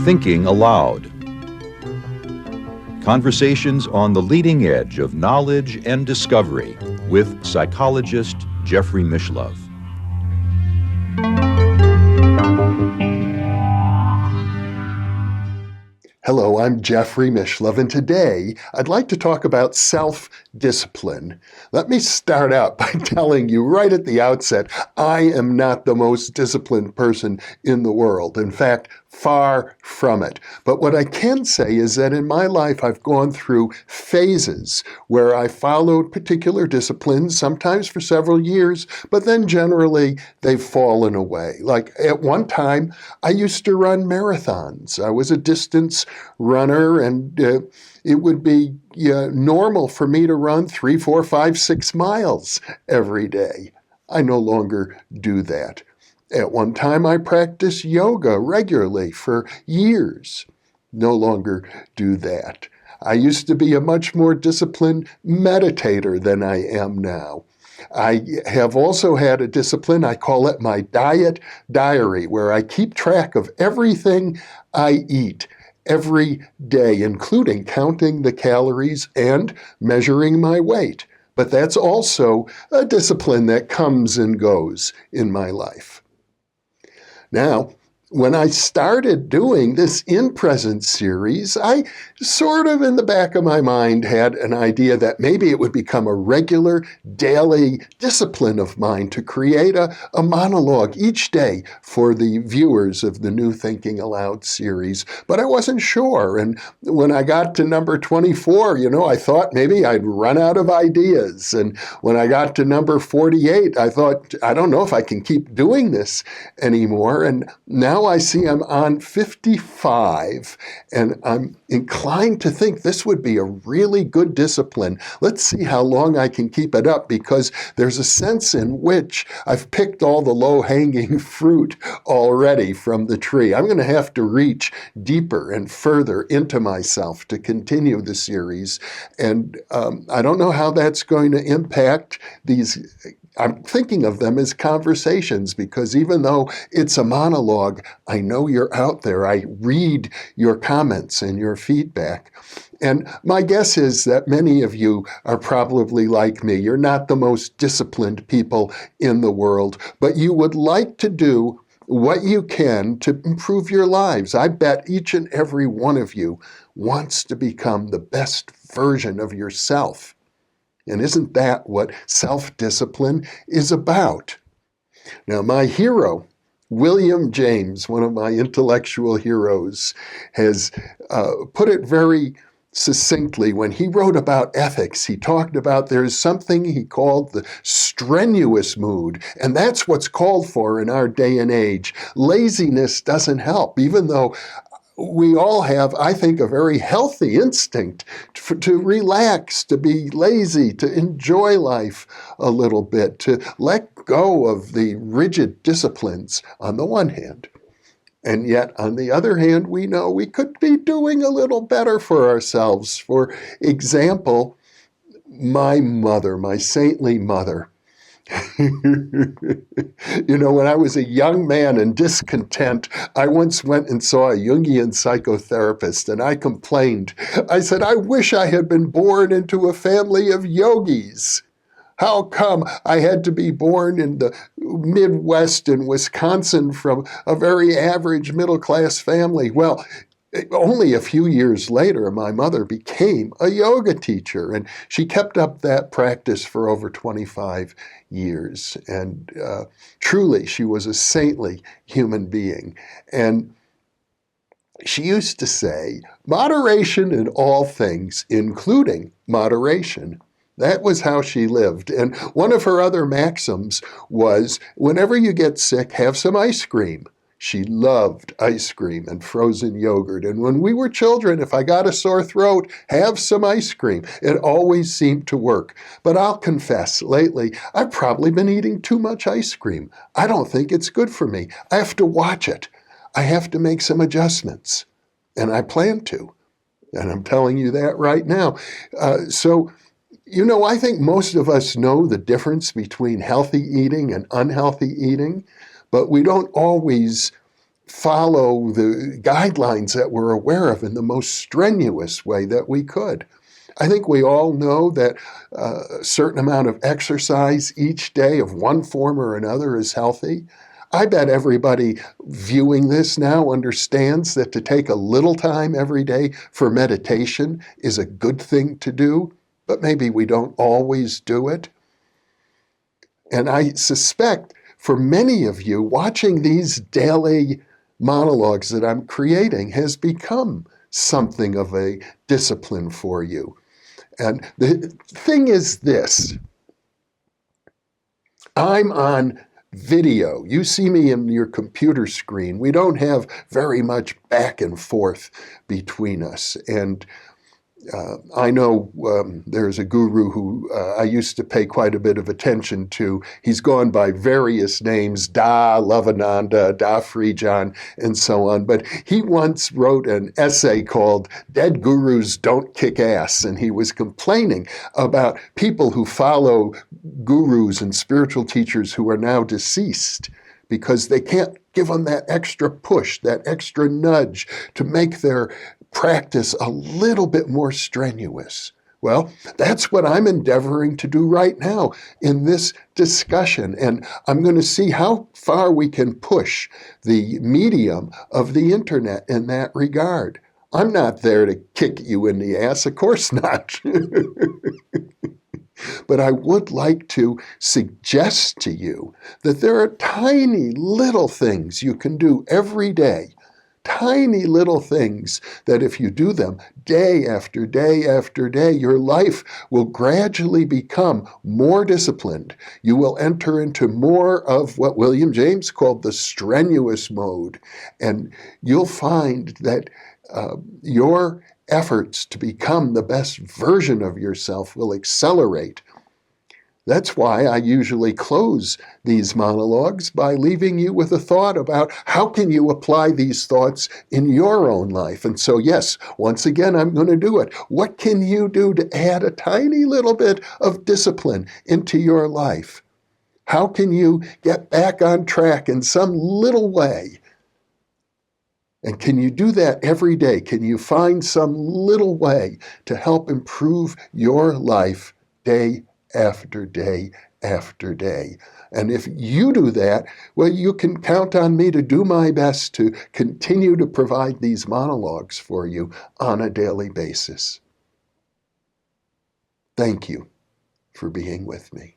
Thinking Aloud. Conversations on the leading edge of knowledge and discovery with psychologist Jeffrey Mishlove. Hello, I'm Jeffrey Mishlove, and today I'd like to talk about self-discipline. Let me start out by telling you right at the outset, I am not the most disciplined person in the world. In fact, far from it. But what I can say is that in my life, I've gone through phases where I followed particular disciplines, sometimes for several years, but then generally they've fallen away. Like at one time, I used to run marathons. I was a distance runner, and it would be normal for me to run 3, 4, 5, 6 miles every day. I no longer do that. At one time, I practiced yoga regularly for years. No longer do that. I used to be a much more disciplined meditator than I am now. I have also had a discipline, I call it my diet diary, where I keep track of everything I eat every day, including counting the calories and measuring my weight. But that's also a discipline that comes and goes in my life. Now, when I started doing this InPresence series, I sort of in the back of my mind had an idea that maybe it would become a regular daily discipline of mine to create a monologue each day for the viewers of the new Thinking Aloud series. But I wasn't sure. And when I got to number 24, I thought maybe I'd run out of ideas. And when I got to number 48, I thought, I don't know if I can keep doing this anymore. And now I see I'm on 55, and I'm inclined to think this would be a really good discipline. Let's see how long I can keep it up, because there's a sense in which I've picked all the low-hanging fruit already from the tree. I'm going to have to reach deeper and further into myself to continue the series, and I don't know how that's going to impact these. I'm thinking of them as conversations, because even though it's a monologue, I know you're out there. I read your comments and your feedback. And my guess is that many of you are probably like me. You're not the most disciplined people in the world, but you would like to do what you can to improve your lives. I bet each and every one of you wants to become the best version of yourself. And isn't that what self-discipline is about? Now, my hero, William James, one of my intellectual heroes, has put it very succinctly. When he wrote about ethics, he talked about there's something he called the strenuous mood, and that's what's called for in our day and age. Laziness doesn't help, even though we all have, I think, a very healthy instinct to relax, to be lazy, to enjoy life a little bit, to let go of the rigid disciplines on the one hand. And yet, on the other hand, we know we could be doing a little better for ourselves. For example, my mother, my saintly mother, when I was a young man and discontent, I once went and saw a Jungian psychotherapist, and I complained. I said, I wish I had been born into a family of yogis. How come I had to be born in the Midwest in Wisconsin from a very average middle-class family? Well, only a few years later, my mother became a yoga teacher, and she kept up that practice for over 25 years. And truly, she was a saintly human being. And she used to say, moderation in all things, including moderation. That was how she lived. And one of her other maxims was, whenever you get sick, have some ice cream. She loved ice cream and frozen yogurt. And when we were children, if I got a sore throat, have some ice cream. It always seemed to work. But I'll confess, lately, I've probably been eating too much ice cream. I don't think it's good for me. I have to watch it. I have to make some adjustments. And I plan to. And I'm telling you that right now. So I think most of us know the difference between healthy eating and unhealthy eating, but we don't always follow the guidelines that we're aware of in the most strenuous way that we could. I think we all know that a certain amount of exercise each day of one form or another is healthy. I bet everybody viewing this now understands that to take a little time every day for meditation is a good thing to do, but maybe we don't always do it. And I suspect for many of you, watching these daily monologues that I'm creating has become something of a discipline for you. And the thing is this, I'm on video. You see me in your computer screen. We don't have very much back and forth between us. And I know there's a guru who I used to pay quite a bit of attention to. He's gone by various names, Da Lovananda, Da Frijan, and so on. But he once wrote an essay called Dead Gurus Don't Kick Ass. And he was complaining about people who follow gurus and spiritual teachers who are now deceased, because they can't give them that extra push, that extra nudge to make their practice a little bit more strenuous. Well, that's what I'm endeavoring to do right now in this discussion. And I'm going to see how far we can push the medium of the internet in that regard. I'm not there to kick you in the ass, of course not. But I would like to suggest to you that there are tiny little things you can do every day, tiny little things that if you do them day after day after day, your life will gradually become more disciplined. You will enter into more of what William James called the strenuous mode, and you'll find that your efforts to become the best version of yourself will accelerate. That's why I usually close these monologues by leaving you with a thought about how can you apply these thoughts in your own life. And so, yes, once again, I'm going to do it. What can you do to add a tiny little bit of discipline into your life? How can you get back on track in some little way? And can you do that every day? Can you find some little way to help improve your life day after day after day? And if you do that, well, you can count on me to do my best to continue to provide these monologues for you on a daily basis. Thank you for being with me.